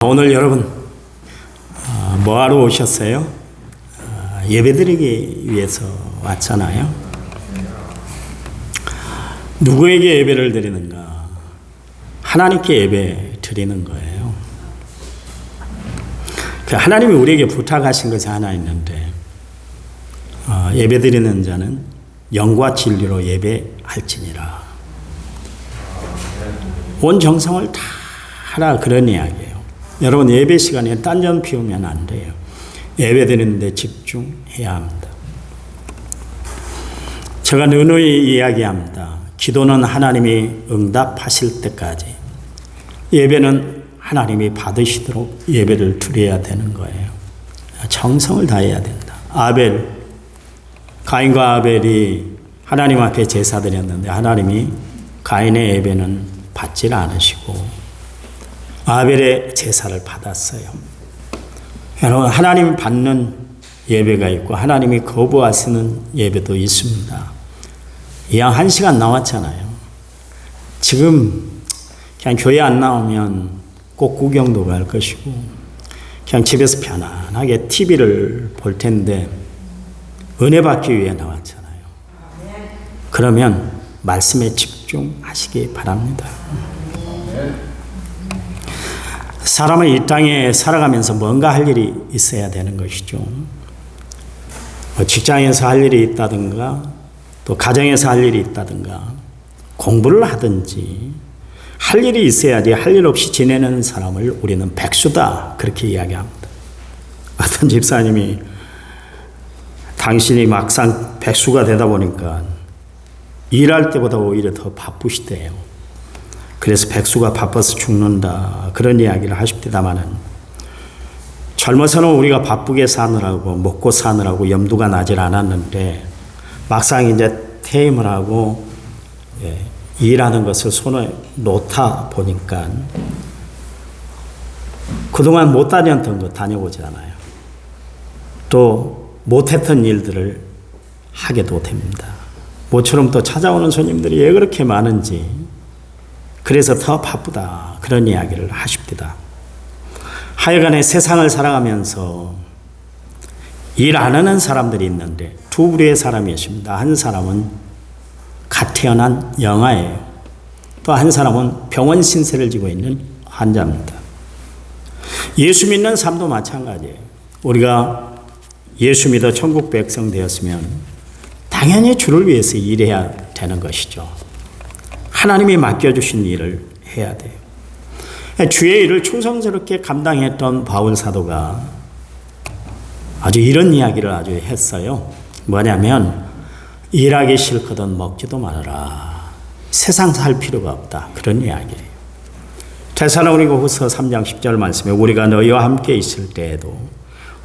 오늘 여러분 뭐하러 오셨어요? 예배드리기 위해서 왔잖아요. 누구에게 예배를 드리는가? 하나님께 예배 드리는 거예요. 하나님이 우리에게 부탁하신 것이 하나 있는데 예배 드리는 자는 영과 진리로 예배할지니라. 온 정성을 다 하라, 그런 이야기예요. 여러분, 예배 시간에 딴전 피우면 안 돼요. 예배 드리는데 집중해야 합니다. 제가 누누이 이야기합니다. 기도는 하나님이 응답하실 때까지, 예배는 하나님이 받으시도록 예배를 드려야 되는 거예요. 정성을 다해야 된다. 가인과 아벨이 하나님 앞에 제사 드렸는데 하나님이 가인의 예배는 받질 않으시고 아벨의 제사를 받았어요. 여러분, 하나님이 받는 예배가 있고 하나님이 거부하시는 예배도 있습니다. 양 1시간 나왔잖아요. 지금 그냥 교회 안 나오면 꼭 구경도 갈 것이고 그냥 집에서 편안하게 TV를 볼 텐데 은혜 받기 위해 나왔잖아요. 그러면 말씀에 집중하시기 바랍니다. 사람은 이 땅에 살아가면서 뭔가 할 일이 있어야 되는 것이죠. 직장에서 할 일이 있다든가 또 가정에서 할 일이 있다든가 공부를 하든지 할 일이 있어야지 할 일 없이 지내는 사람을 우리는 백수다, 그렇게 이야기합니다. 어떤 집사님이 당신이 막상 백수가 되다 보니까 일할 때보다 오히려 더 바쁘시대요. 그래서 백수가 바빠서 죽는다, 그런 이야기를 하십니다마는 젊어서는 우리가 바쁘게 사느라고 먹고 사느라고 염두가 나질 않았는데 막상 이제 퇴임을 하고 일하는 것을 손에 놓다 보니까 그동안 못 다녔던 거 다녀보잖아요. 또 못했던 일들을 하게도 됩니다. 모처럼 또 찾아오는 손님들이 왜 그렇게 많은지, 그래서 더 바쁘다, 그런 이야기를 하십니다. 하여간에 세상을 살아가면서 일 안 하는 사람들이 있는데 두 부류의 사람이 있습니다. 한 사람은 갓 태어난 영아예요. 또 한 사람은 병원 신세를 지고 있는 환자입니다. 예수 믿는 삶도 마찬가지예요. 우리가 예수 믿어 천국 백성 되었으면 당연히 주를 위해서 일해야 되는 것이죠. 하나님이 맡겨주신 일을 해야 돼요. 주의 일을 충성스럽게 감당했던 바울 사도가 아주 이런 이야기를 아주 했어요. 뭐냐면 일하기 싫거든 먹지도 말아라. 세상 살 필요가 없다, 그런 이야기예요. 데살로니가후서 3장 10절 말씀에 우리가 너희와 함께 있을 때에도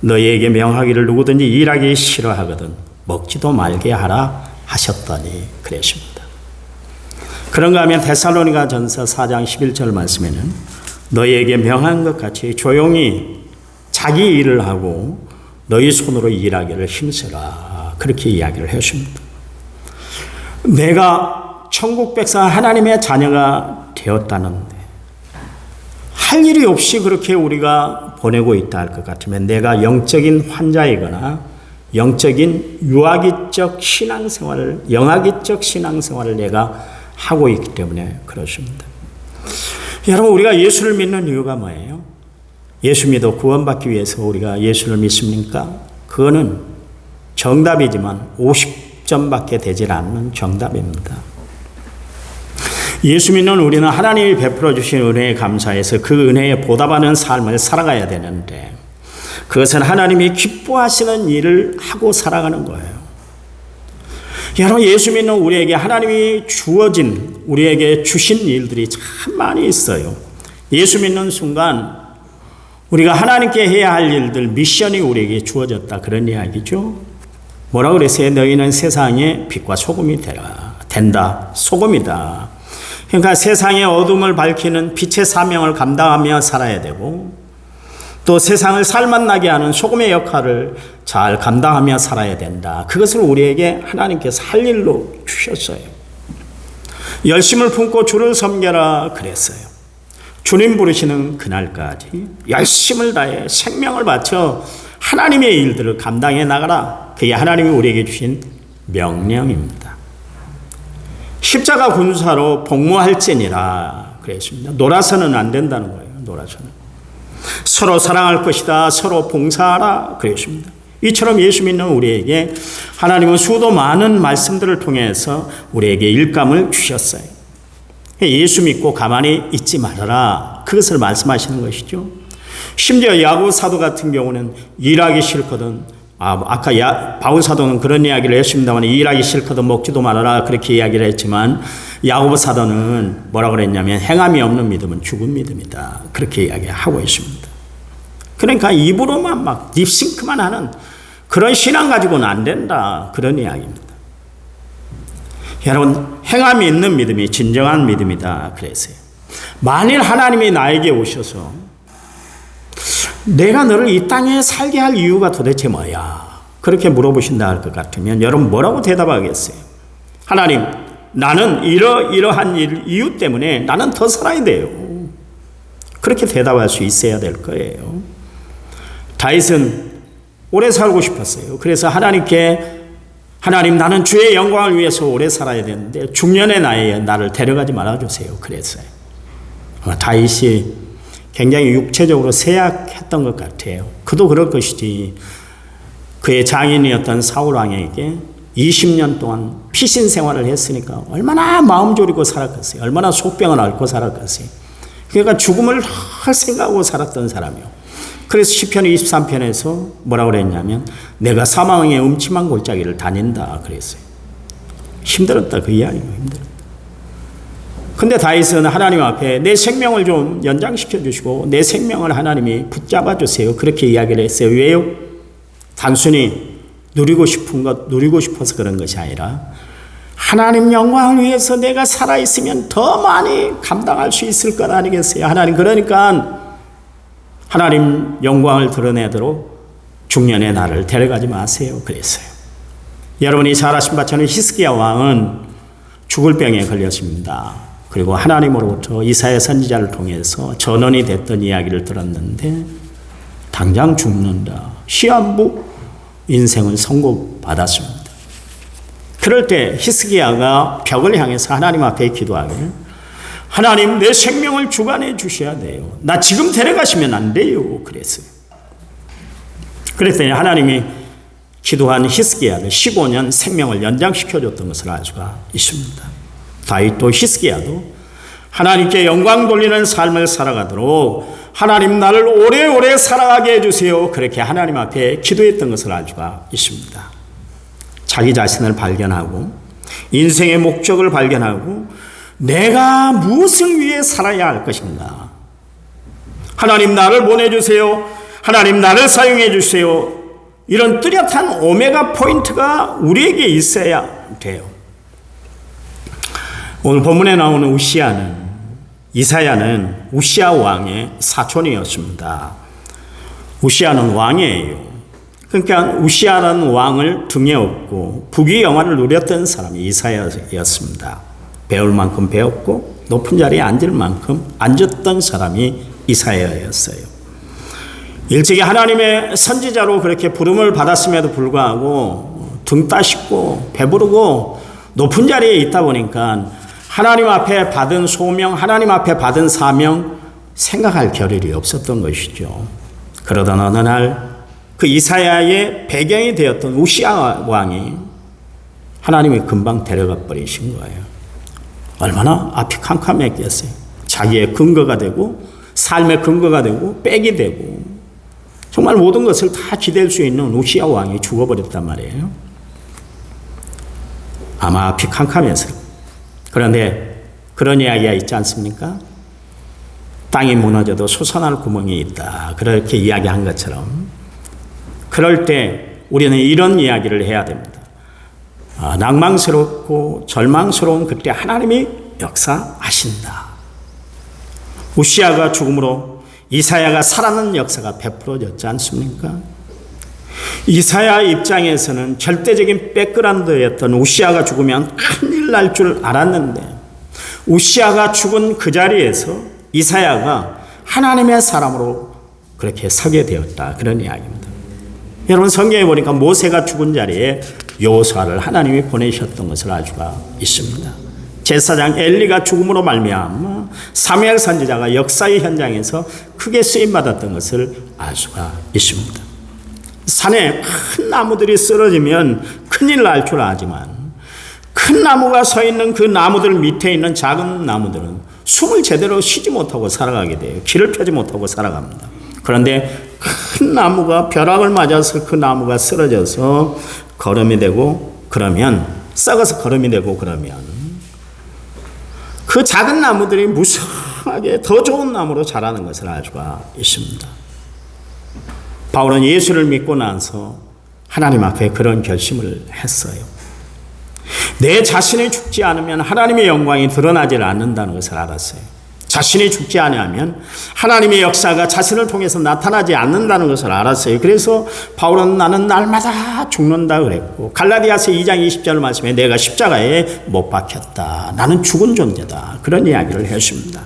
너희에게 명하기를 누구든지 일하기 싫어하거든 먹지도 말게 하라 하셨더니 그랬습니다. 그런가 하면 데살로니가 전서 4장 11절 말씀에는 너희에게 명한 것 같이 조용히 자기 일을 하고 너희 손으로 일하기를 힘쓰라, 그렇게 이야기를 했습니다. 내가 천국 백성 하나님의 자녀가 되었다는데 할 일이 없이 그렇게 우리가 보내고 있다 할 것 같으면 내가 영적인 환자이거나 영적인 유아기적 신앙생활을, 영아기적 신앙생활을 내가 하고 있기 때문에 그렇습니다. 여러분, 우리가 예수를 믿는 이유가 뭐예요? 예수 믿어 구원받기 위해서 우리가 예수를 믿습니까? 그거는 정답이지만 50점밖에 되질 않는 정답입니다. 예수 믿는 우리는 하나님이 베풀어 주신 은혜에 감사해서 그 은혜에 보답하는 삶을 살아가야 되는데 그것은 하나님이 기뻐하시는 일을 하고 살아가는 거예요. 여러분, 예수 믿는 우리에게 하나님이 주어진, 우리에게 주신 일들이 참 많이 있어요. 예수 믿는 순간 우리가 하나님께 해야 할 일들, 미션이 우리에게 주어졌다, 그런 이야기죠. 뭐라고 그랬어요? 너희는 세상의 빛과 소금이 된다. 소금이다. 그러니까 세상의 어둠을 밝히는 빛의 사명을 감당하며 살아야 되고 또 세상을 살맛나게 하는 소금의 역할을 잘 감당하며 살아야 된다. 그것을 우리에게 하나님께서 할 일로 주셨어요. 열심을 품고 주를 섬겨라 그랬어요. 주님 부르시는 그날까지 열심을 다해 생명을 바쳐 하나님의 일들을 감당해 나가라. 그게 하나님이 우리에게 주신 명령입니다. 십자가 군사로 복무할지니라 그랬습니다. 놀아서는 안 된다는 거예요. 놀아서는. 서로 사랑할 것이다. 서로 봉사하라 그랬습니다. 이처럼 예수 믿는 우리에게 하나님은 수도 많은 말씀들을 통해서 우리에게 일감을 주셨어요. 예수 믿고 가만히 있지 말아라. 그것을 말씀하시는 것이죠. 심지어 야고보 사도 같은 경우는 일하기 싫거든. 아까 바울 사도는 그런 이야기를 했습니다만 일하기 싫거든 먹지도 말아라 그렇게 이야기를 했지만 야고보 사도는 뭐라 그랬냐면 행함이 없는 믿음은 죽은 믿음이다. 그렇게 이야기하고 있습니다. 그러니까 입으로만 막 립싱크만 하는 그런 신앙 가지고는 안 된다. 그런 이야기입니다. 여러분, 행함이 있는 믿음이 진정한 믿음이다. 그랬어요. 만일 하나님이 나에게 오셔서 내가 너를 이 땅에 살게 할 이유가 도대체 뭐야? 그렇게 물어보신다 할 것 같으면 여러분 뭐라고 대답하겠어요? 하나님, 나는 이러한 이유 때문에 나는 더 살아야 돼요. 그렇게 대답할 수 있어야 될 거예요. 다윗은 오래 살고 싶었어요. 그래서 하나님께 하나님, 나는 주의 영광을 위해서 오래 살아야 되는데 중년의 나이에 나를 데려가지 말아주세요. 그랬어요. 다윗이 굉장히 육체적으로 쇠약했던 것 같아요. 그도 그럴 것이지. 그의 장인이었던 사울 왕에게 20년 동안 피신 생활을 했으니까 얼마나 마음 졸이고 살았겠어요. 얼마나 속병을 앓고 살았겠어요. 그러니까 죽음을 할 생각하고 살았던 사람이요. 그래서 시편 23편에서 뭐라고 그랬냐면 내가 사망의 음침한 골짜기를 다닌다 그랬어요. 힘들었다 그 이야기예요. 힘들었다. 근데 다윗은 하나님 앞에 내 생명을 좀 연장시켜 주시고 내 생명을 하나님이 붙잡아 주세요. 그렇게 이야기를 했어요. 왜요? 단순히 누리고 싶어서 그런 것이 아니라 하나님 영광을 위해서 내가 살아있으면 더 많이 감당할 수 있을 것 아니겠어요? 하나님, 그러니까 하나님 영광을 드러내도록 중년의 나를 데려가지 마세요. 그랬어요. 여러분이 잘 아신 바처럼 히스기야 왕은 죽을 병에 걸렸습니다. 그리고 하나님으로부터 이사야 선지자를 통해서 전언이 됐던 이야기를 들었는데 당장 죽는다. 시한부 인생을 선고받았습니다. 그럴 때 히스기야가 벽을 향해서 하나님 앞에 기도하기를 하나님, 내 생명을 주관해 주셔야 돼요. 나 지금 데려가시면 안 돼요. 그랬어요. 그랬더니 하나님이 기도한 히스기야를 15년 생명을 연장시켜 줬던 것을 알 수가 있습니다. 다윗도 히스기야도 하나님께 영광 돌리는 삶을 살아가도록 하나님 나를 오래오래 살아가게 해주세요. 그렇게 하나님 앞에 기도했던 것을 알 수가 있습니다. 자기 자신을 발견하고 인생의 목적을 발견하고 내가 무엇을 위해 살아야 할 것인가? 하나님 나를 보내주세요. 하나님 나를 사용해 주세요. 이런 뚜렷한 오메가 포인트가 우리에게 있어야 돼요. 오늘 본문에 나오는 이사야는 우시야 왕의 사촌이었습니다. 우시야는 왕이에요. 그러니까 우시야라는 왕을 등에 업고 부귀영화를 누렸던 사람이 이사야였습니다. 배울 만큼 배웠고 높은 자리에 앉을 만큼 앉았던 사람이 이사야였어요. 일찍이 하나님의 선지자로 그렇게 부름을 받았음에도 불구하고 등 따숩고 배부르고 높은 자리에 있다 보니까 하나님 앞에 받은 소명, 하나님 앞에 받은 사명 생각할 겨를이 없었던 것이죠. 그러던 어느 날 그 이사야의 배경이 되었던 우시야 왕이 하나님이 금방 데려가 버리신 거예요. 얼마나 앞이 캄캄했겠어요. 자기의 근거가 되고 삶의 근거가 되고 백이 되고 정말 모든 것을 다 기댈 수 있는 우시야 왕이 죽어버렸단 말이에요. 아마 앞이 캄캄해서. 그런데 그런 이야기가 있지 않습니까? 땅이 무너져도 솟아날 구멍이 있다. 그렇게 이야기한 것처럼 그럴 때 우리는 이런 이야기를 해야 됩니다. 낭망스럽고 절망스러운 그때 하나님이 역사하신다. 우시야가 죽음으로 이사야가 살아난 역사가 베풀어졌지 않습니까? 이사야 입장에서는 절대적인 백그라운드였던 우시야가 죽으면 큰일 날 줄 알았는데 우시야가 죽은 그 자리에서 이사야가 하나님의 사람으로 그렇게 서게 되었다. 그런 이야기입니다. 여러분 성경에 보니까 모세가 죽은 자리에 여호수아를 하나님이 보내셨던 것을 알 수가 있습니다. 제사장 엘리가 죽음으로 말미암아 사무엘 선지자가 역사의 현장에서 크게 쓰임 받았던 것을 알 수가 있습니다. 산에 큰 나무들이 쓰러지면 큰일 날 줄 아지만 큰 나무가 서 있는 그 나무들 밑에 있는 작은 나무들은 숨을 제대로 쉬지 못하고 살아가게 돼요. 길을 펴지 못하고 살아갑니다. 그런데 큰 나무가 벼락을 맞아서 그 나무가 쓰러져서 거름이 되고 그러면 썩어서 거름이 되고 그러면 그 작은 나무들이 무성하게 더 좋은 나무로 자라는 것을 알 수가 있습니다. 바울은 예수를 믿고 나서 하나님 앞에 그런 결심을 했어요. 내 자신이 죽지 않으면 하나님의 영광이 드러나지 않는다는 것을 알았어요. 자신이 죽지 않으면 하나님의 역사가 자신을 통해서 나타나지 않는다는 것을 알았어요. 그래서 바울은 나는 날마다 죽는다 그랬고 갈라디아서 2장 20절 말씀에 내가 십자가에 못 박혔다. 나는 죽은 존재다. 그런 이야기를 했습니다.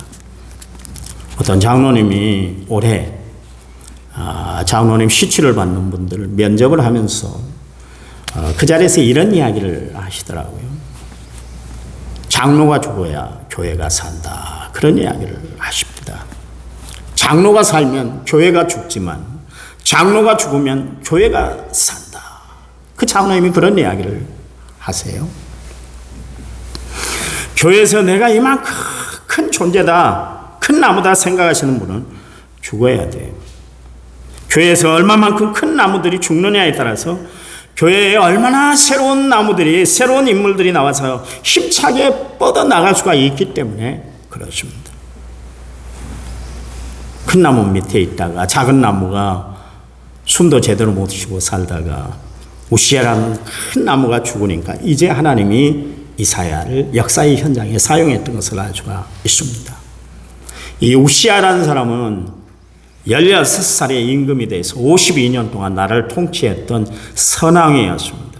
어떤 장로님이 올해 장로님 시치를 받는 분들을 면접을 하면서 그 자리에서 이런 이야기를 하시더라고요. 장로가 죽어야 교회가 산다. 그런 이야기를 하십니다. 장로가 살면 교회가 죽지만 장로가 죽으면 교회가 산다. 그 장로님이 그런 이야기를 하세요. 교회에서 내가 이만큼 큰 존재다, 큰 나무다 생각하시는 분은 죽어야 돼요. 교회에서 얼마만큼 큰 나무들이 죽느냐에 따라서 교회에 얼마나 새로운 나무들이, 새로운 인물들이 나와서 힘차게 뻗어나갈 수가 있기 때문에 그렇습니다. 큰 나무 밑에 있다가 작은 나무가 숨도 제대로 못 쉬고 살다가 우시아라는 큰 나무가 죽으니까 이제 하나님이 이사야를 역사의 현장에 사용했던 것을 알 수가 있습니다. 이 우시아라는 사람은 16살의 임금이 돼서 52년 동안 나라를 통치했던 선왕이었습니다.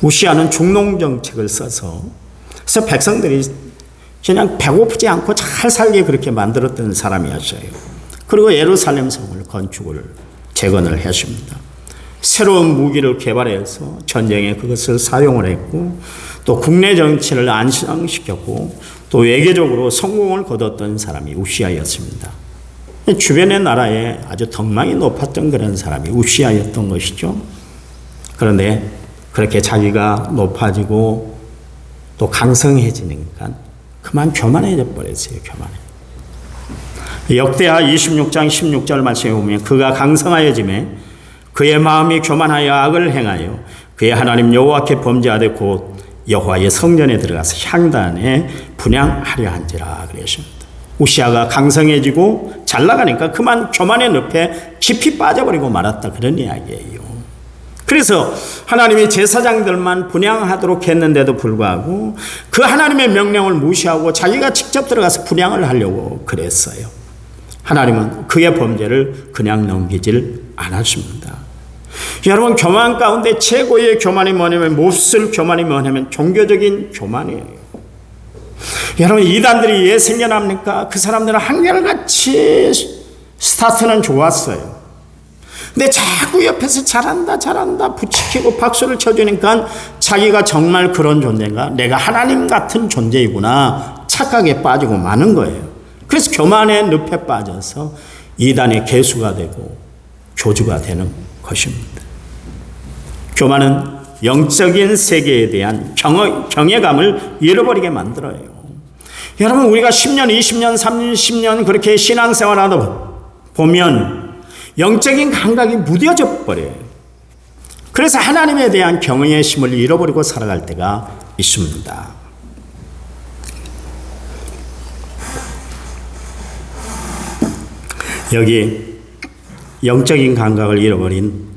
우시아는 중농정책을 써서 그래서 백성들이 그냥 배고프지 않고 잘 살게 그렇게 만들었던 사람이었어요. 그리고 예루살렘 성을 건축을 재건을 했습니다. 새로운 무기를 개발해서 전쟁에 그것을 사용을 했고 또 국내 정치를 안정시켰고 또 외교적으로 성공을 거뒀던 사람이 우시아였습니다. 주변의 나라에 아주 덕망이 높았던 그런 사람이 우시아였던 것이죠. 그런데 그렇게 자기가 높아지고 또 강성해지니까 그만 교만해져 버렸어요. 교만해. 역대하 26장 16절 말씀에 보면 그가 강성하여짐에 그의 마음이 교만하여 악을 행하여 그의 하나님 여호와께 범죄하되 곧 여호와의 성전에 들어가서 향단에 분향하려 한지라 그랬습니다. 우시아가 강성해지고 잘 나가니까 그만 교만의 늪에 깊이 빠져버리고 말았다. 그런 이야기예요. 그래서 하나님이 제사장들만 분향하도록 했는데도 불구하고 그 하나님의 명령을 무시하고 자기가 직접 들어가서 분향을 하려고 그랬어요. 하나님은 그의 범죄를 그냥 넘기질 않았습니다. 여러분 교만 가운데 최고의 교만이 뭐냐면 몹쓸 교만이 뭐냐면 종교적인 교만이에요. 여러분 이단들이 왜 생겨납니까? 그 사람들은 한결같이 스타트는 좋았어요. 근데 자꾸 옆에서 잘한다 부추기고 박수를 쳐주니까 자기가 정말 그런 존재인가? 내가 하나님 같은 존재이구나 착각에 빠지고 마는 거예요. 그래서 교만의 늪에 빠져서 이단의 개수가 되고 교주가 되는 것입니다. 교만은 영적인 세계에 대한 경외감을 잃어버리게 만들어요. 여러분 우리가 10년, 20년, 30년 그렇게 신앙생활하다 보면 영적인 감각이 무뎌져 버려요. 그래서 하나님에 대한 경외심을 잃어버리고 살아갈 때가 있습니다. 여기 영적인 감각을 잃어버린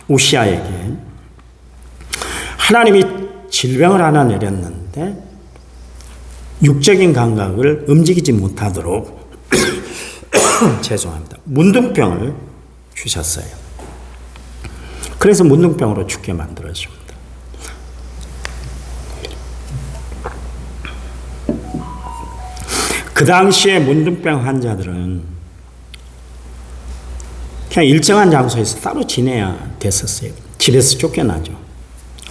우시아에게 하나님이 질병을 하나 내렸는데 육적인 감각을 움직이지 못하도록 죄송합니다. 문둥병을 주셨어요. 그래서 문둥병으로 죽게 만들었습니다. 그 당시에 문둥병 환자들은 그냥 일정한 장소에서 따로 지내야 됐었어요. 집에서 쫓겨나죠.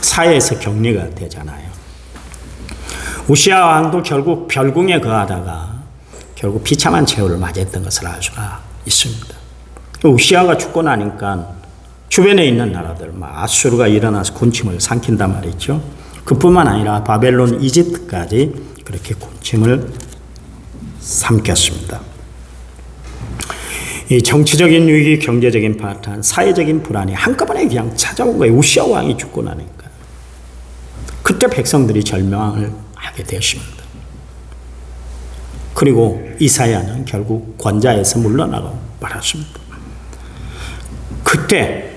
사회에서 격리가 되잖아요. 우시야 왕도 결국 별궁에 거하다가 결국 비참한 최후를 맞이했던 것을 알 수가 있습니다. 우시야가 죽고 나니까 주변에 있는 나라들, 아수르가 일어나서 군침을 삼킨단 말이죠. 그뿐만 아니라 바벨론, 이집트까지 그렇게 군침을 삼켰습니다. 이 정치적인 위기, 경제적인 파탄, 사회적인 불안이 한꺼번에 그냥 찾아온 거예요. 우시야 왕이 죽고 나니까. 그때 백성들이 절망을 하게 되었습니다. 그리고 이사야는 결국 권좌에서 물러나고 말았습니다. 그때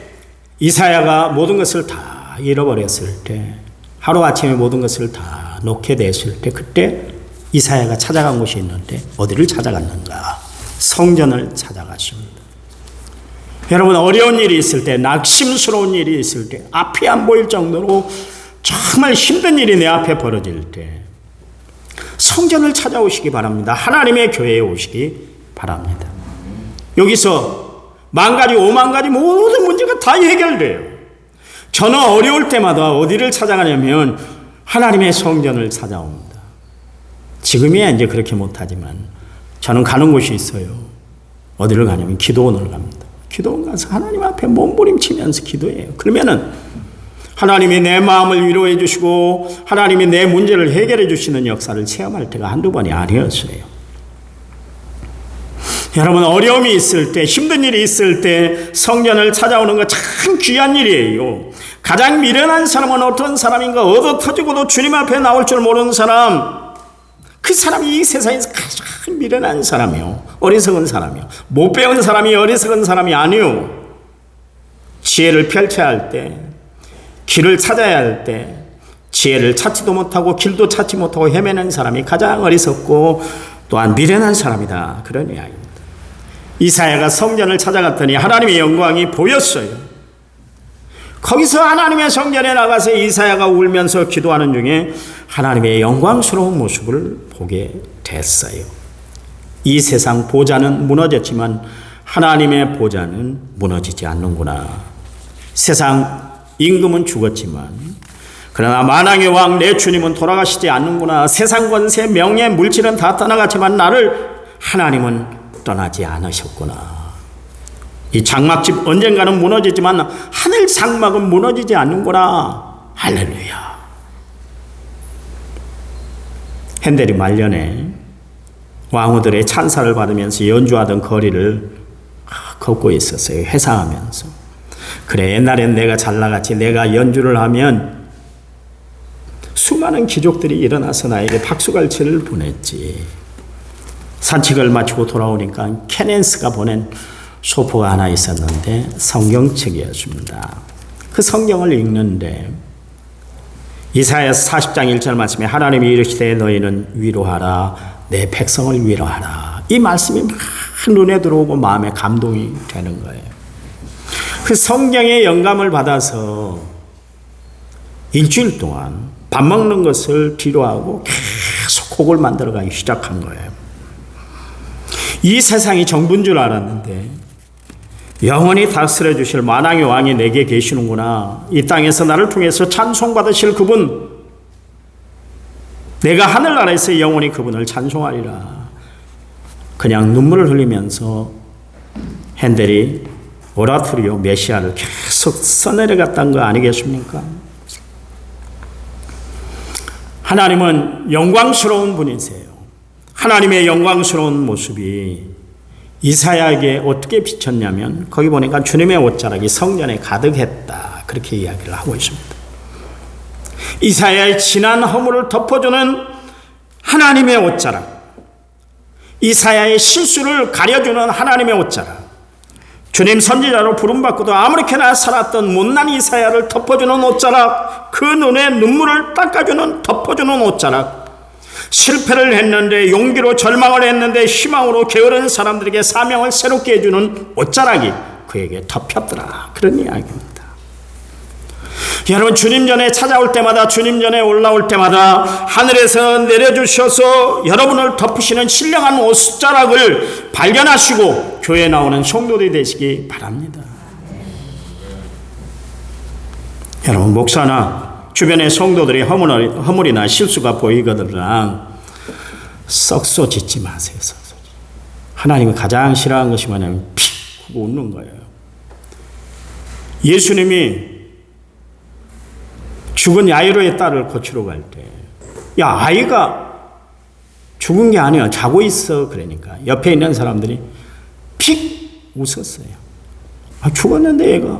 이사야가 모든 것을 다 잃어버렸을 때, 하루아침에 모든 것을 다 놓게 됐을 때, 그때 이사야가 찾아간 곳이 있는데 어디를 찾아갔는가? 성전을 찾아갔습니다. 여러분, 어려운 일이 있을 때, 낙심스러운 일이 있을 때, 앞이 안 보일 정도로 정말 힘든 일이 내 앞에 벌어질 때 성전을 찾아오시기 바랍니다. 하나님의 교회에 오시기 바랍니다. 여기서 10,000가지, 50,000가지 모든 문제가 다 해결돼요. 저는 어려울 때마다 어디를 찾아가냐면 하나님의 성전을 찾아옵니다. 지금이야 이제 그렇게 못하지만 저는 가는 곳이 있어요. 어디를 가냐면 기도원을 갑니다. 기도원 가서 하나님 앞에 몸부림치면서 기도해요. 그러면은 하나님이 내 마음을 위로해 주시고 하나님이 내 문제를 해결해 주시는 역사를 체험할 때가 한두 번이 아니었어요. 여러분, 어려움이 있을 때, 힘든 일이 있을 때 성전을 찾아오는 거 참 귀한 일이에요. 가장 미련한 사람은 어떤 사람인가? 얻어 터지고도 주님 앞에 나올 줄 모르는 사람, 그 사람이 이 세상에서 가장 미련한 사람이요, 어리석은 사람이요. 못 배운 사람이 어리석은 사람이 아니요. 지혜를 펼쳐야 할 때, 길을 찾아야 할 때 지혜를 찾지도 못하고 길도 찾지 못하고 헤매는 사람이 가장 어리석고 또한 미련한 사람이다, 그런 이야기입니다. 이사야가 성전을 찾아갔더니 하나님의 영광이 보였어요. 거기서 하나님의 성전에 나가서 이사야가 울면서 기도하는 중에 하나님의 영광스러운 모습을 보게 됐어요. 이 세상 보좌는 무너졌지만 하나님의 보좌는 무너지지 않는구나. 세상 임금은 죽었지만 그러나 만왕의 왕 내 주님은 돌아가시지 않는구나. 세상 권세, 명예, 물질은 다 떠나갔지만 나를 하나님은 떠나지 않으셨구나. 이 장막집 언젠가는 무너지지만 하늘 장막은 무너지지 않는구나. 할렐루야. 핸델이 말년에 왕후들의 찬사를 받으면서 연주하던 거리를 걷고 있었어요. 회상하면서. 그래, 옛날엔 내가 잘 나갔지. 내가 연주를 하면 수많은 귀족들이 일어나서 나에게 박수갈채를 보냈지. 산책을 마치고 돌아오니까 케넨스가 보낸 소포가 하나 있었는데 성경책이었습니다. 그 성경을 읽는데 이사야서 40장 1절 말씀에 하나님이 이르시되 너희는 위로하라, 내 백성을 위로하라. 이 말씀이 막 눈에 들어오고 마음에 감동이 되는 거예요. 그 성경의 영감을 받아서 일주일 동안 밥 먹는 것을 뒤로하고 계속 곡을 만들어가기 시작한 거예요. 이 세상이 정부인 줄 알았는데 영원히 다스려 주실 만왕의 왕이 내게 계시는구나. 이 땅에서 나를 통해서 찬송받으실 그분, 내가 하늘나라에서 영원히 그분을 찬송하리라. 그냥 눈물을 흘리면서 핸델이 오라토리오 메시아를 계속 써내려갔다는 거 아니겠습니까? 하나님은 영광스러운 분이세요. 하나님의 영광스러운 모습이 이사야에게 어떻게 비쳤냐면 거기 보니까 주님의 옷자락이 성전에 가득했다, 그렇게 이야기를 하고 있습니다. 이사야의 지난 허물을 덮어주는 하나님의 옷자락, 이사야의 실수를 가려주는 하나님의 옷자락, 주님 선지자로 부름받고도 아무렇게나 살았던 못난 이사야를 덮어주는 옷자락, 그 눈에 눈물을 닦아주는, 덮어주는 옷자락, 실패를 했는데 용기로 절망을 했는데 희망으로 게으른 사람들에게 사명을 새롭게 해주는 옷자락이 그에게 덮였더라, 그런 이야기입니다. 여러분, 주님 전에 찾아올 때마다, 주님 전에 올라올 때마다 하늘에서 내려주셔서 여러분을 덮으시는 신령한 옷자락을 발견하시고 교회에 나오는 성도들이 되시기 바랍니다. 여러분, 목사나 주변의 성도들이 허물이나 실수가 보이거나 썩소 짓지 마세요. 썩소. 하나님이 가장 싫어하는 것이 뭐냐면 픽 하고 웃는 거예요. 예수님이 죽은 야이로의 딸을 고치러 갈 때, 야, 아이가 죽은 게 아니야, 자고 있어. 그러니까 옆에 있는 사람들이 픽 웃었어요. 아, 죽었는데 얘가,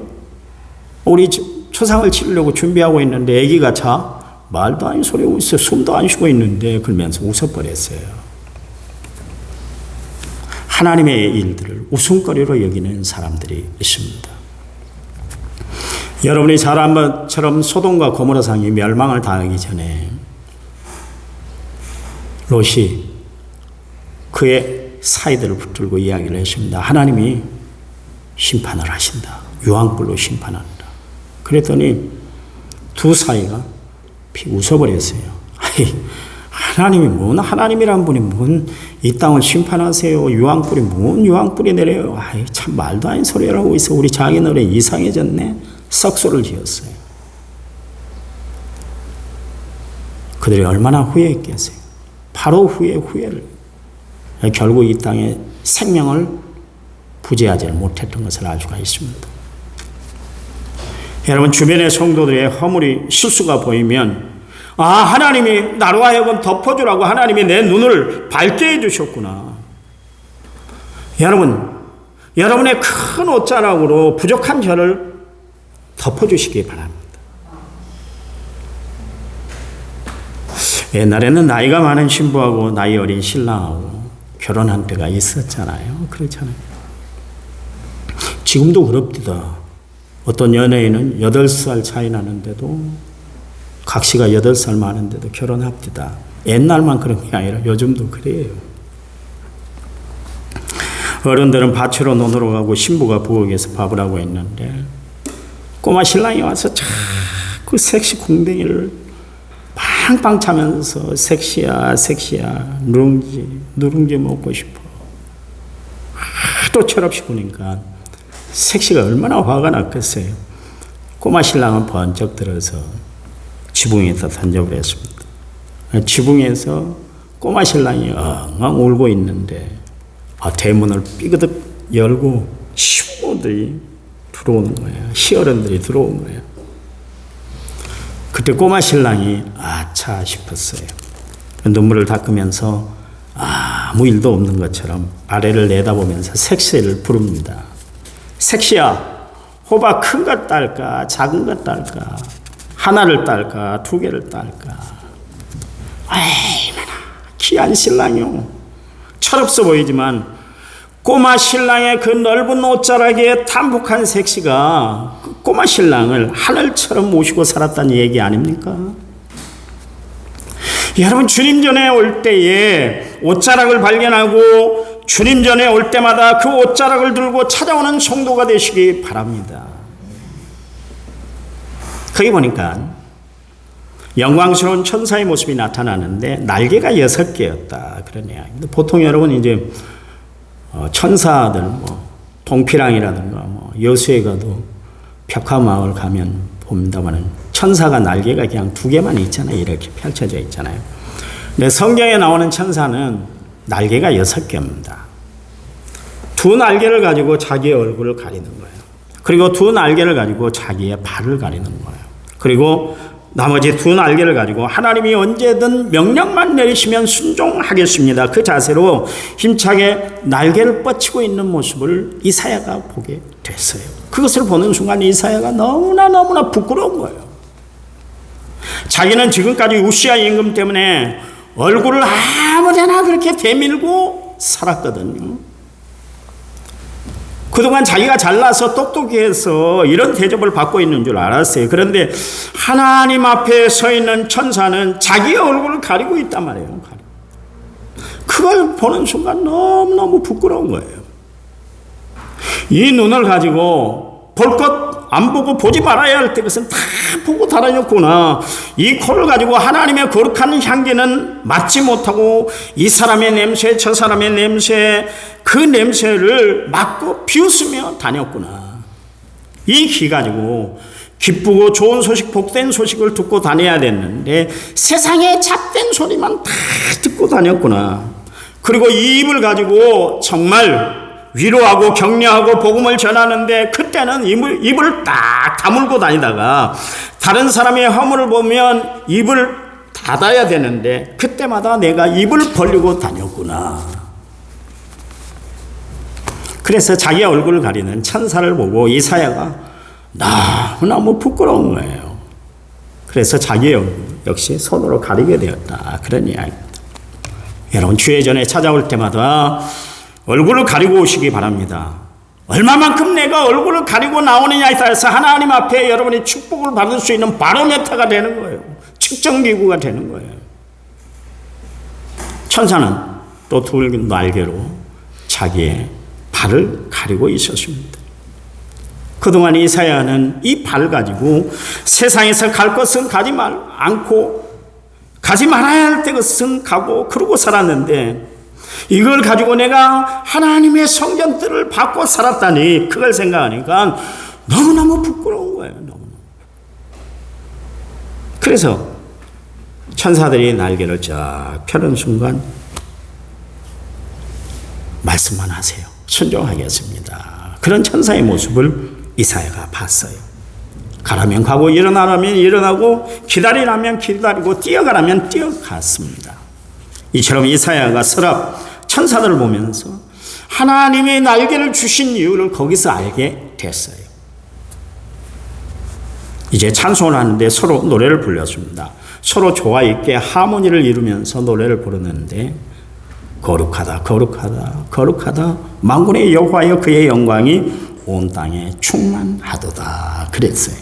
우리 초상을 치르려고 준비하고 있는데 애기가 자? 말도 아닌 소리 하고 있어. 숨도 안 쉬고 있는데, 그러면서 웃어버렸어요. 하나님의 일들을 웃음거리로 여기는 사람들이 있습니다. 여러분이 잘 안 것처럼 소돔과 고모라 상이 멸망을 당하기 전에 롯이 그의 사이들을 붙들고 이야기를 했습니다. 하나님이 심판을 하신다. 유황불로 심판한다. 그랬더니 두 사이가 웃어버렸어요. 아이, 하나님이 뭔 하나님이란 분이 뭔 이 땅을 심판하세요. 유황불이 뭔 유황불이 내려요. 아이, 참 말도 아닌 소리를 하고 있어. 우리 장인어른이 이상해졌네. 썩소를 지었어요. 그들이 얼마나 후회했겠어요. 바로 후회를. 결국 이 땅에 생명을 부재하지 못했던 것을 알 수가 있습니다. 여러분, 주변의 성도들의 허물이 실수가 보이면, 아, 하나님이 나로 하여금 덮어주라고 하나님이 내 눈을 밝게 해주셨구나. 여러분, 여러분의 큰 옷자락으로 부족한 저를 덮어주시기 바랍니다. 옛날에는 나이가 많은 신부하고 나이 어린 신랑하고 결혼한 때가 있었잖아요. 그렇잖아요. 지금도 그럽니다. 어떤 연예인은 8살 차이 나는데도, 각시가 8살 많은데도 결혼합니다. 옛날만 그런 게 아니라 요즘도 그래요. 어른들은 밭으로 논으로 가고 신부가 부엌에서 밥을 하고 있는데 꼬마 신랑이 와서 자꾸 섹시 궁뎅이를 팡팡 차면서 섹시야 누룽지 먹고 싶어. 하도 철없이 보니까 섹시가 얼마나 화가 났겠어요. 꼬마 신랑은 번쩍 들어서 지붕에서 던져버렸습니다. 지붕에서 꼬마 신랑이 엉엉 울고 있는데 대문을 삐그덕 열고 시부모들이 들어오는 거예요. 시어른들이 들어온 거예요. 그때 꼬마 신랑이 아차 싶었어요. 눈물을 닦으면서 아무 일도 없는 것처럼 아래를 내다보면서 섹시를 부릅니다. 섹시야, 호박 큰 것 딸까 작은 것 딸까, 하나를 딸까 두 개를 딸까. 얼마나 귀한 신랑이요. 철없어 보이지만 꼬마 신랑의 그 넓은 옷자락에 담복한 섹시가 그 꼬마 신랑을 하늘처럼 모시고 살았다는 얘기 아닙니까? 여러분, 주님 전에 올 때에 옷자락을 발견하고 주님 전에 올 때마다 그 옷자락을 들고 찾아오는 성도가 되시기 바랍니다. 거기 보니까 영광스러운 천사의 모습이 나타나는데 날개가 6개였다 그러네요. 보통 여러분 이제 천사들 동피랑이라든가 여수에 가도 벽화마을 가면 봅니다만 천사가 날개가 그냥 2개만 있잖아요. 이렇게 펼쳐져 있잖아요. 근데 성경에 나오는 천사는 날개가 6개입니다. 2 날개를 가지고 자기의 얼굴을 가리는 거예요. 그리고 2 날개를 가지고 자기의 발을 가리는 거예요. 그리고 나머지 2 날개를 가지고 하나님이 언제든 명령만 내리시면 순종하겠습니다. 그 자세로 힘차게 날개를 뻗치고 있는 모습을 이사야가 보게 됐어요. 그것을 보는 순간 이사야가 너무나 부끄러운 거예요. 자기는 지금까지 우시아 임금 때문에 얼굴을 아무데나 그렇게 대밀고 살았거든요. 그동안 자기가 잘나서 똑똑해서 이런 대접을 받고 있는 줄 알았어요. 그런데 하나님 앞에 서 있는 천사는 자기의 얼굴을 가리고 있단 말이에요. 그걸 보는 순간 너무너무 부끄러운 거예요. 이 눈을 가지고 볼 것 안 보고 보지 말아야 할 것은 다 보고 다녔구나. 이 코를 가지고 하나님의 거룩한 향기는 맡지 못하고 이 사람의 냄새 저 사람의 냄새 그 냄새를 맡고 비웃으며 다녔구나. 이 귀 가지고 기쁘고 좋은 소식 복된 소식을 듣고 다녀야 됐는데 세상의 잡된 소리만 다 듣고 다녔구나. 그리고 이 입을 가지고 정말 위로하고 격려하고 복음을 전하는데 그때는 입을 딱 다물고 다니다가 다른 사람의 허물을 보면 입을 닫아야 되는데 그때마다 내가 입을 벌리고 다녔구나. 그래서 자기 얼굴을 가리는 천사를 보고 이사야가 너무너무 부끄러운 거예요. 그래서 자기 얼굴 역시 손으로 가리게 되었다. 그런 이야기입니다. 여러분 주의 전에 찾아올 때마다 얼굴을 가리고 오시기 바랍니다. 얼마만큼 내가 얼굴을 가리고 나오느냐에 따라서 하나님 앞에 여러분이 축복을 받을 수 있는 바로메터가 되는 거예요. 측정기구가 되는 거예요. 천사는 또 두 날개로 자기의 발을 가리고 있었습니다. 그동안 이사야는 이 발 가지고 세상에서 갈 것은 가지 않고 가지 말아야 할 것은 가고 그러고 살았는데 이걸 가지고 내가 하나님의 성전들을 받고 살았다니 그걸 생각하니까 너무너무 부끄러운 거예요. 너무너무. 그래서 천사들이 날개를 쫙 펴는 순간 말씀만 하세요. 순종하겠습니다. 그런 천사의 모습을 이사야가 봤어요. 가라면 가고 일어나라면 일어나고 기다리라면 기다리고 뛰어가라면 뛰어갔습니다. 이처럼 이사야가 서랍 천사들을 보면서 하나님의 날개를 주신 이유를 거기서 알게 됐어요. 이제 찬송을 하는데 서로 노래를 불렀습니다. 서로 조화 있게 하모니를 이루면서 노래를 부르는데 거룩하다 거룩하다 거룩하다 만군의 여호와여 그의 영광이 온 땅에 충만하도다 그랬어요.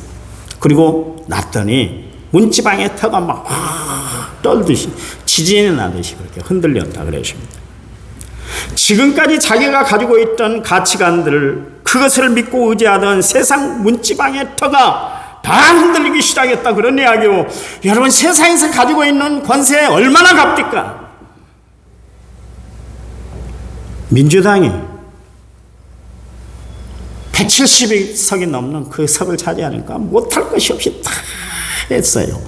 그리고 났더니 문지방의 터가 막 떨듯이 지진이 나듯이 그렇게 흔들렸다 그랬습니다. 지금까지 자기가 가지고 있던 가치관들을 그것을 믿고 의지하던 세상 문지방의 터가 다 흔들리기 시작했다 그런 이야기요. 여러분 세상에서 가지고 있는 권세 얼마나 값디까? 민주당이 170석이 넘는 그 석을 차지하니까 못할 것이 없이 다 했어요.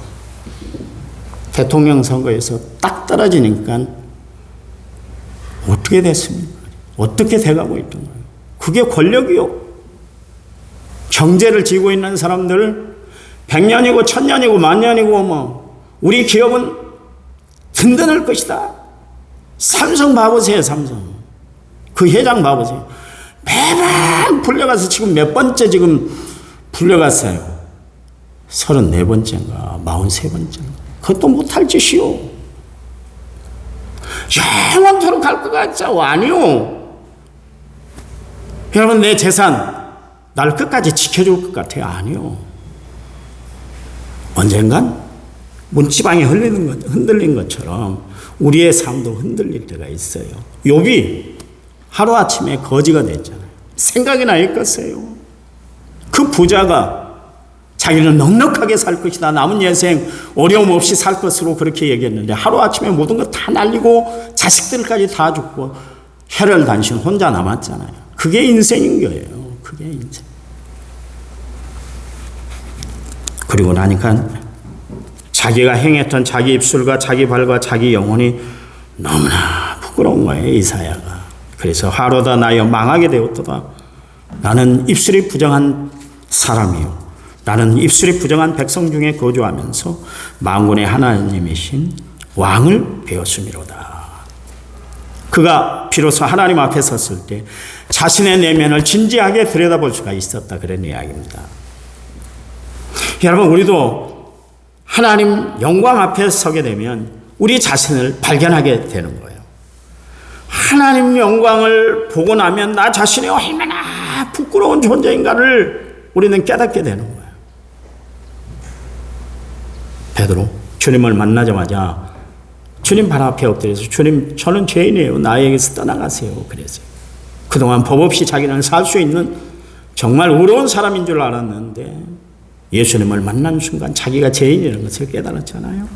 대통령 선거에서 딱 떨어지니까 어떻게 됐습니까? 어떻게 돼가고 있던 거예요? 그게 권력이요. 경제를 쥐고 있는 사람들 100년이고 1000년이고 만년이고 우리 기업은 든든할 것이다. 삼성 봐보세요. 삼성. 그 회장 봐보세요. 매번 불려가서 지금 몇 번째 지금 불려갔어요. 34번째인가 43번째인가. 그것도 못할 짓이요. 영원토록 갈 것 같죠? 아니요. 여러분 내 재산 날 끝까지 지켜줄 것 같아요? 아니요. 언젠간 문지방에 흔들린 것처럼 우리의 삶도 흔들릴 때가 있어요. 욥이 하루아침에 거지가 됐잖아요. 생각이 나 있겠어요. 그 부자가 자기는 넉넉하게 살 것이다. 남은 인생 어려움 없이 살 것으로 그렇게 얘기했는데 하루아침에 모든 거 다 날리고 자식들까지 다 죽고 혈혈단신 혼자 남았잖아요. 그게 인생인 거예요. 그게 인생. 그리고 나니까 자기가 행했던 자기 입술과 자기 발과 자기 영혼이 너무나 부끄러운 거예요. 이사야가. 그래서 하루다 나여 망하게 되었도다. 나는 입술이 부정한 사람이요. 나는 입술이 부정한 백성 중에 거주하면서 만군의 하나님이신 왕을 배웠음이로다. 그가 비로소 하나님 앞에 섰을 때 자신의 내면을 진지하게 들여다볼 수가 있었다. 그런 이야기입니다. 여러분 우리도 하나님 영광 앞에 서게 되면 우리 자신을 발견하게 되는 거예요. 하나님 영광을 보고 나면 나 자신이 얼마나 부끄러운 존재인가를 우리는 깨닫게 되는 거예요. 베드로 주님을 만나자마자 주님 발 앞에 엎드려서 주님 저는 죄인이에요. 나에게서 떠나가세요. 그랬어요. 그동안 법 없이 자기는 살 수 있는 정말 의로운 사람인 줄 알았는데 예수님을 만난 순간 자기가 죄인이라는 것을 깨달았잖아요.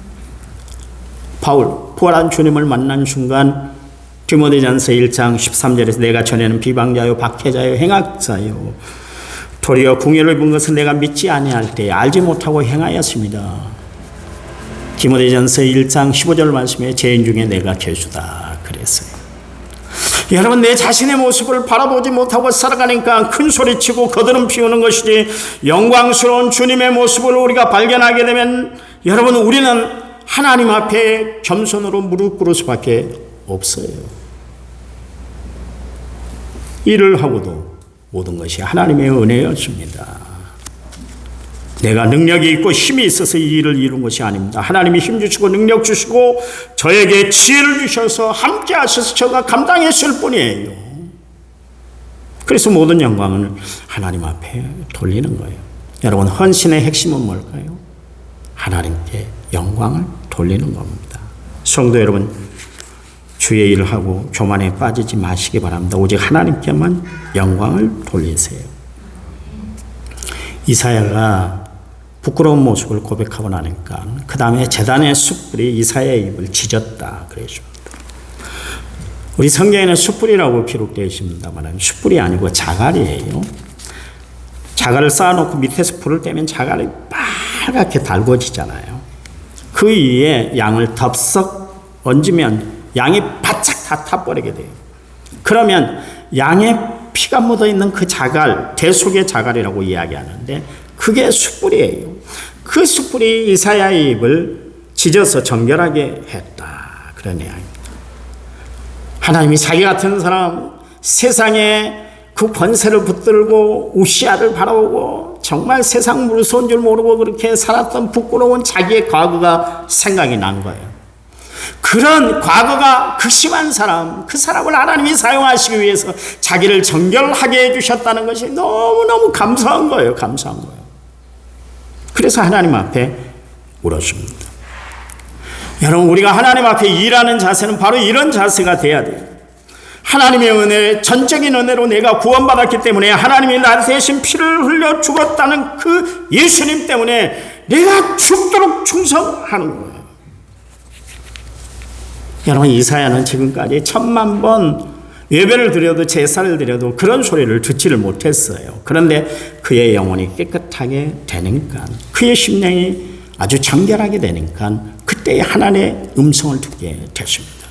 바울, 부활한 주님을 만난 순간 디모데전서 1장 13절에서 내가 전에는 비방자요 박해자요 행악자요 도리어 궁유를 입은 것은 내가 믿지 아니할 때 알지 못하고 행하였습니다. 디모데전서 1장 15절 말씀에 죄인 중에 내가 괴수다 그랬어요. 여러분, 내 자신의 모습을 바라보지 못하고 살아가니까 큰 소리치고 거드름 피우는 것이지, 영광스러운 주님의 모습을 우리가 발견하게 되면 여러분, 우리는 하나님 앞에 겸손으로 무릎 꿇을 수밖에 없어요. 일을 하고도 모든 것이 하나님의 은혜였습니다. 내가 능력이 있고 힘이 있어서 이 일을 이룬 것이 아닙니다. 하나님이 힘 주시고 능력 주시고 저에게 지혜를 주셔서 함께 하셔서 제가 감당했을 뿐이에요. 그래서 모든 영광을 하나님 앞에 돌리는 거예요. 여러분, 헌신의 핵심은 뭘까요? 하나님께 영광을 돌리는 겁니다. 성도 여러분, 주의 일을 하고 교만에 빠지지 마시기 바랍니다. 오직 하나님께만 영광을 돌리세요. 이사야가 부끄러운 모습을 고백하고 나니까 그 다음에 제단의 숯불이 이사야의 입을 찢었다 그랬습니다. 우리 성경에는 숯불이라고 기록되어 있습니다만 숯불이 아니고 자갈이에요. 자갈을 쌓아놓고 밑에서 불을 떼면 자갈이 빨갛게 달궈지잖아요. 그 위에 양을 덥석 얹으면 양이 바짝 다 타버리게 돼요. 그러면 양의 피가 묻어있는 그 자갈, 대 속의 자갈이라고 이야기하는데 그게 숯불이에요. 그 숯불이 이사야의 입을 찢어서 정결하게 했다. 그런 이야기입니다. 하나님이 자기 같은 사람, 세상에 그 권세를 붙들고 우시아를 바라보고 정말 세상 무서운 줄 모르고 그렇게 살았던 부끄러운 자기의 과거가 생각이 난 거예요. 그런 과거가 극심한 사람, 그 사람을 하나님이 사용하시기 위해서 자기를 정결하게 해주셨다는 것이 너무너무 감사한 거예요. 감사한 거예요. 그래서 하나님 앞에 울었습니다. 여러분, 우리가 하나님 앞에 일하는 자세는 바로 이런 자세가 돼야 돼요. 하나님의 은혜, 전적인 은혜로 내가 구원받았기 때문에 하나님이 나 대신 피를 흘려 죽었다는 그 예수님 때문에 내가 죽도록 충성하는 거예요. 여러분, 이사야는 지금까지 1000만 번 예배를 드려도 제사를 드려도 그런 소리를 듣지를 못했어요. 그런데 그의 영혼이 깨끗하게 되니까, 그의 심령이 아주 정결하게 되니까 그때 하나님의 음성을 듣게 됐습니다.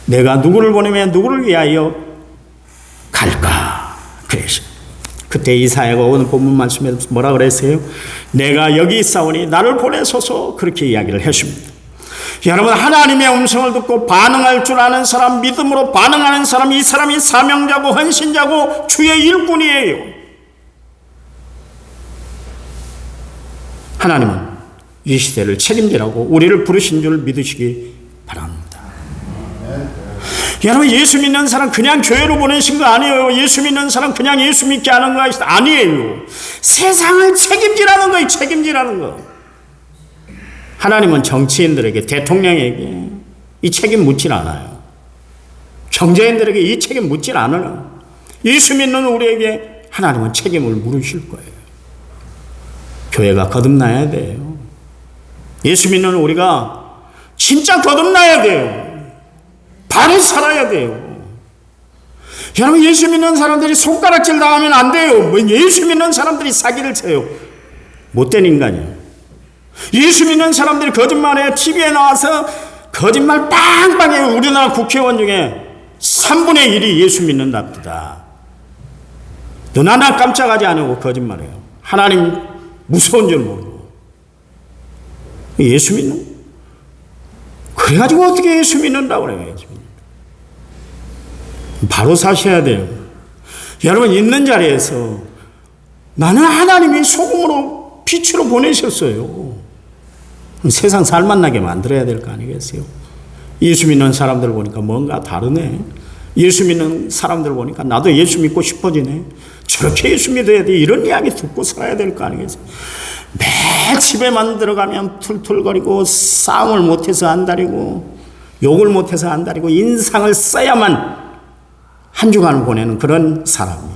내가 누구를 보내면 누구를 위하여 갈까? 그랬어요. 그때 이사야가 오늘 본문 말씀에서 뭐라 그랬어요? 내가 여기 있사오니 나를 보내소서, 그렇게 이야기를 했습니다. 여러분, 하나님의 음성을 듣고 반응할 줄 아는 사람, 믿음으로 반응하는 사람, 이 사람이 사명자고 헌신자고 주의 일꾼이에요. 하나님은 이 시대를 책임지라고 우리를 부르신 줄 믿으시기 바랍니다. 여러분, 예수 믿는 사람 그냥 교회로 보내신 거 아니에요. 예수 믿는 사람 그냥 예수 믿게 하는 거 아니에요. 세상을 책임지라는 거예요. 책임지라는 거. 하나님은 정치인들에게, 대통령에게 이 책임 묻질 않아요. 경제인들에게 이 책임 묻질 않아요. 예수 믿는 우리에게 하나님은 책임을 물으실 거예요. 교회가 거듭나야 돼요. 예수 믿는 우리가 진짜 거듭나야 돼요. 바로 살아야 돼요. 여러분, 예수 믿는 사람들이 손가락질 당하면 안 돼요. 예수 믿는 사람들이 사기를 쳐요. 못된 인간이에요. 예수 믿는 사람들이 거짓말해 TV에 나와서 거짓말 빵빵해요. 우리나라 국회의원 중에 3분의 1이 예수 믿는답니다. 눈 하나 깜짝하지 않고 거짓말해요. 하나님 무서운 줄 모르고. 예수 믿는? 그래가지고 어떻게 예수 믿는다고 그래요? 예수 믿는. 바로 사셔야 돼요. 여러분, 있는 자리에서 나는 하나님이 소금으로 빛으로 보내셨어요. 세상 살맛나게 만들어야 될 거 아니겠어요? 예수 믿는 사람들 보니까 뭔가 다르네. 예수 믿는 사람들 보니까 나도 예수 믿고 싶어지네. 저렇게 예수 믿어야 돼. 이런 이야기 듣고 살아야 될 거 아니겠어요? 매 집에만 들어가면 툴툴거리고 싸움을 못해서 안달이고 욕을 못해서 안달이고 인상을 써야만 한 주간을 보내는 그런 사람이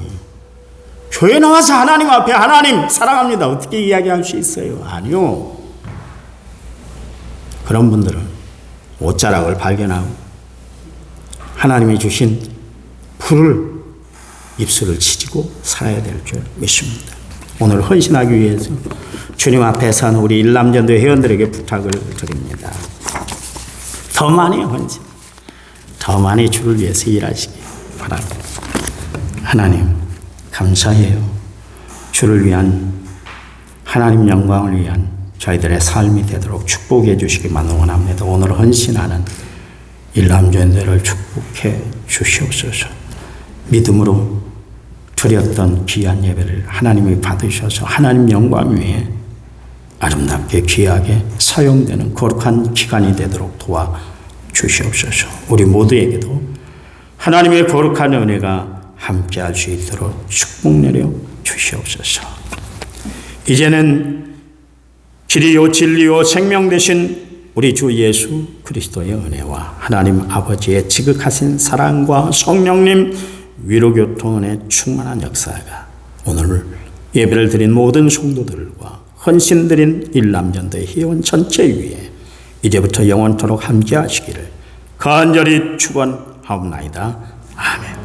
교회 나와서 하나님 앞에 하나님 사랑합니다 어떻게 이야기할 수 있어요? 아니요. 그런 분들은 옷자락을 발견하고 하나님이 주신 풀을 입술을 치지고 살아야 될 줄 믿습니다. 오늘 헌신하기 위해서 주님 앞에 선 우리 일남전도 회원들에게 부탁을 드립니다. 더 많이 헌신, 더 많이 주를 위해서 일하시기 바랍니다. 하나님 감사해요. 주를 위한 하나님 영광을 위한 저희들의 삶이 되도록 축복해 주시기만 원합니다. 오늘 헌신하는 일남전도를 축복해 주시옵소서. 믿음으로 드렸던 귀한 예배를 하나님이 받으셔서 하나님 영광 위에 아름답게 귀하게 사용되는 거룩한 기간이 되도록 도와 주시옵소서. 우리 모두에게도 하나님의 거룩한 은혜가 함께 할 수 있도록 축복 내려 주시옵소서. 이제는 길이요 진리요 생명 되신 우리 주 예수 그리스도의 은혜와 하나님 아버지의 지극하신 사랑과 성령님 위로교통은혜 충만한 역사가 오늘 예배를 드린 모든 성도들과 헌신 드린 일남전도의 회원 전체 위에 이제부터 영원토록 함께 하시기를 간절히 축원하옵나이다. 아멘.